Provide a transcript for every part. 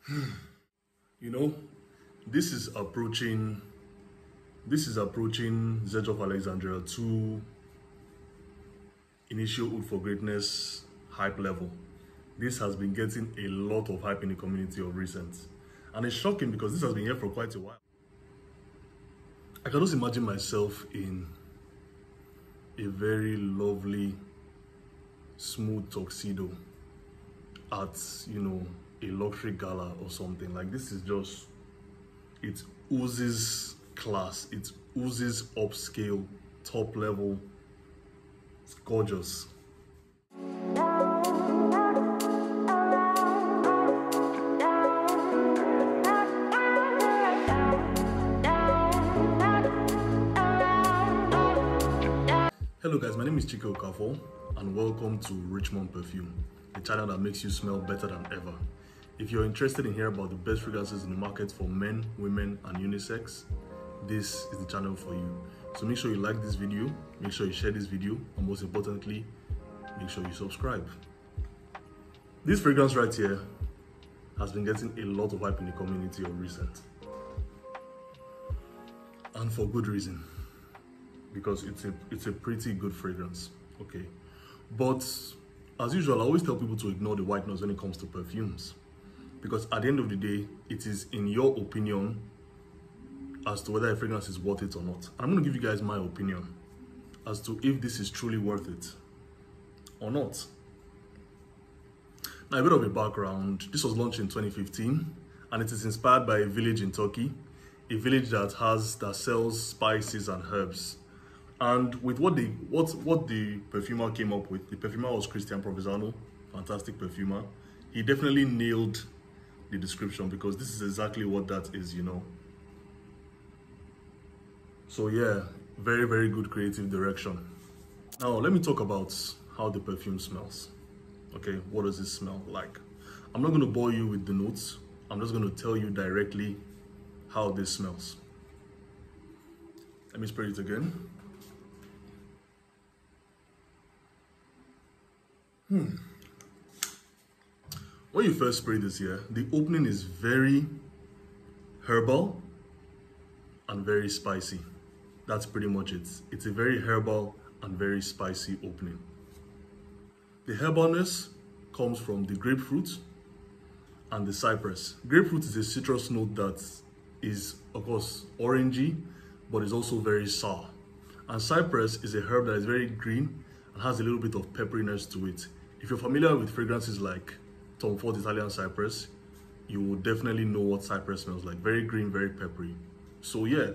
You know, this is approaching Zedge of Alexandria 2 initial Oud for Greatness hype level. This has been getting a lot of hype in the community of recent. And it's shocking because this has been here for quite a while. I can just imagine myself in a very lovely, smooth tuxedo at, a luxury gala or something. Like, this is just, it oozes class, it oozes upscale, top level. It's gorgeous. Hello guys, my name is Chike Okafo and welcome to Richmond Perfume, a channel that makes you smell better than ever. If you're interested in hearing about the best fragrances in the market for men, women and unisex, this is the channel for you. So make sure you like this video, make sure you share this video, and most importantly, make sure you subscribe. This fragrance right here has been getting a lot of hype in the community of recent. And for good reason. Because it's a pretty good fragrance, okay? But as usual, I always tell people to ignore the white noise when it comes to perfumes. Because at the end of the day, it is in your opinion as to whether a fragrance is worth it or not. And I'm gonna give you guys my opinion as to if this is truly worth it or not. Now, a bit of a background. This was launched in 2015 and it is inspired by a village in Turkey, a village that sells spices and herbs. And with what the perfumer came up with, the perfumer was Christian Provenzano, fantastic perfumer. He definitely nailed the description because this is exactly what that is, So yeah, very, very good creative direction. Now, let me talk about how the perfume smells. Okay, what does it smell like? I'm not gonna bore you with the notes. I'm just gonna tell you directly how this smells. Let me spray it again. When you first spray this here, the opening is very herbal and very spicy. That's pretty much it. It's a very herbal and very spicy opening. The herbalness comes from the grapefruit and the cypress. Grapefruit is a citrus note that is, of course, orangey, but is also very sour. And cypress is a herb that is very green and has a little bit of pepperiness to it. If you're familiar with fragrances like Tom Ford Italian Cypress, you will definitely know what cypress smells like. Very green, very peppery. So yeah,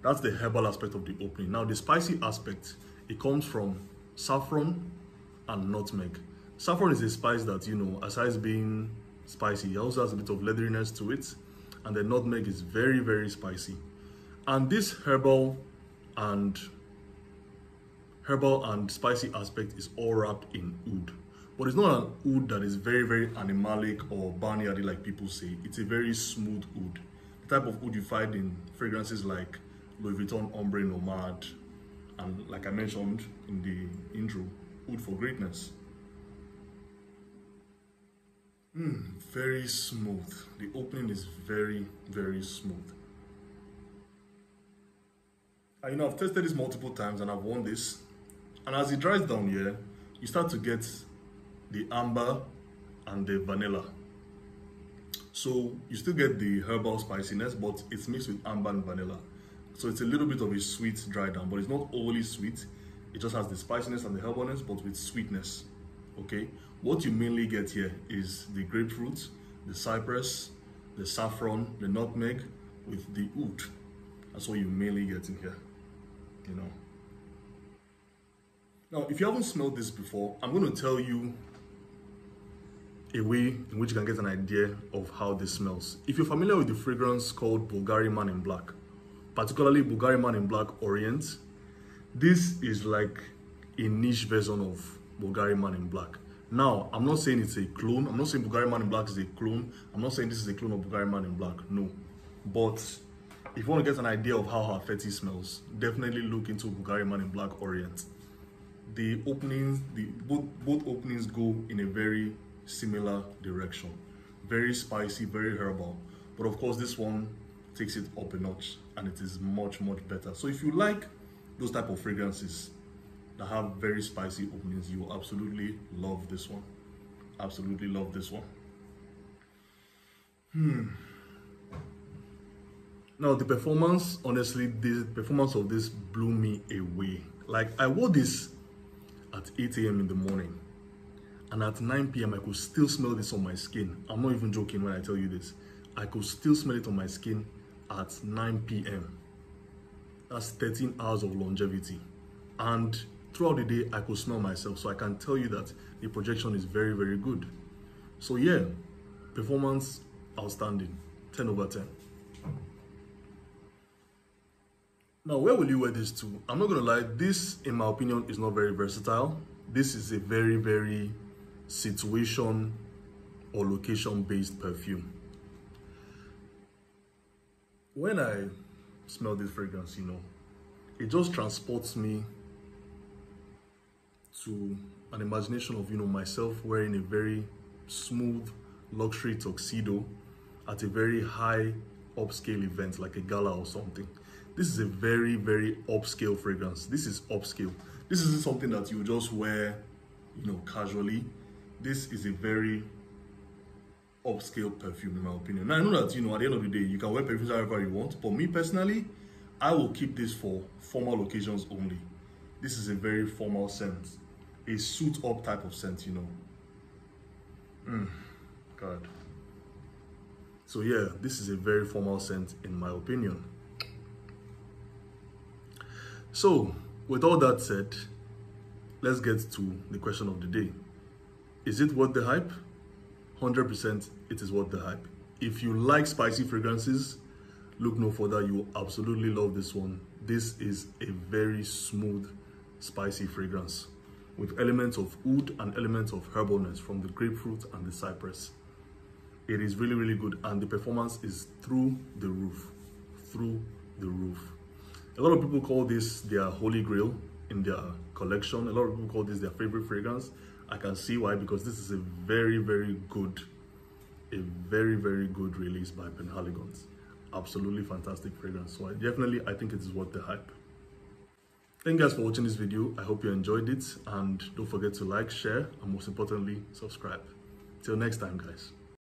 that's the herbal aspect of the opening. Now the spicy aspect, it comes from saffron and nutmeg. Saffron is a spice that, aside being spicy, it also has a bit of leatheriness to it. And the nutmeg is very, very spicy. And this herbal and spicy aspect is all wrapped in oud. But it's not an oud that is very, very animalic or barnyardy like people say. It's a very smooth oud. The type of oud you find in fragrances like Louis Vuitton Ombre Nomad, and like I mentioned in the intro, Oud for Greatness. Very smooth. The opening is very, very smooth. And I've tested this multiple times and I've worn this. And as it dries down here, you start to get the amber and the vanilla. So you still get the herbal spiciness, but it's mixed with amber and vanilla. So it's a little bit of a sweet dry down, but it's not overly sweet. It just has the spiciness and the herbalness, but with sweetness, okay? What you mainly get here is the grapefruit, the cypress, the saffron, the nutmeg with the oud. That's what you mainly get in here, Now, if you haven't smelled this before, I'm going to tell you a way in which you can get an idea of how this smells. If you're familiar with the fragrance called Bulgari Man in Black, particularly Bulgari Man in Black Orient, this is like a niche version of Bulgari Man in Black. Now, I'm not saying it's a clone. I'm not saying Bulgari Man in Black is a clone. I'm not saying this is a clone of Bulgari Man in Black. No. But if you want to get an idea of how Halfeti smells, definitely look into Bulgari Man in Black Orient. The openings, both openings go in a very similar direction. very spicy, very herbal. But of course, this one takes it up a notch and it is much, much better. So if you like those type of fragrances that have very spicy openings, you will absolutely love this one. Absolutely love this one. Now the performance, honestly, the performance of this blew me away. Like, I wore this at 8 a.m. in the morning, and at 9 p.m. I could still smell this on my skin. I'm not even joking when I tell you this. I could still smell it on my skin at 9 p.m. That's 13 hours of longevity. And throughout the day, I could smell myself. So I can tell you that the projection is very, very good. So yeah, performance, outstanding. 10 over 10. Now, where will you wear this to? I'm not gonna lie, this, in my opinion, is not very versatile. This is a very, very situation or location-based perfume. When I smell this fragrance, you know, it just transports me to an imagination of, you know, myself wearing a very smooth luxury tuxedo at a very high upscale event like a gala or something. This is a very, very upscale fragrance. This is upscale. This isn't something that you just wear, you know, casually. This is a very upscale perfume, in my opinion. Now, I know that, you know, at the end of the day, you can wear perfumes however you want, but me personally, I will keep this for formal occasions only. This is a very formal scent, a suit up type of scent, you know. God. So yeah, this is a very formal scent, in my opinion. So, with all that said, let's get to the question of the day. Is it worth the hype? 100% it is worth the hype. If you like spicy fragrances, look no further. You will absolutely love this one. This is a very smooth, spicy fragrance with elements of oud and elements of herbalness from the grapefruit and the cypress. It is really, really good, and the performance is through the roof. Through the roof. A lot of people call this their holy grail in their collection. A lot of people call this their favorite fragrance. I can see why, because this is a very, very good release by Penhaligons. Absolutely fantastic fragrance. So I think it is worth the hype. Thank you guys for watching this video. I hope you enjoyed it, and don't forget to like, share, and most importantly, subscribe. Till next time, guys.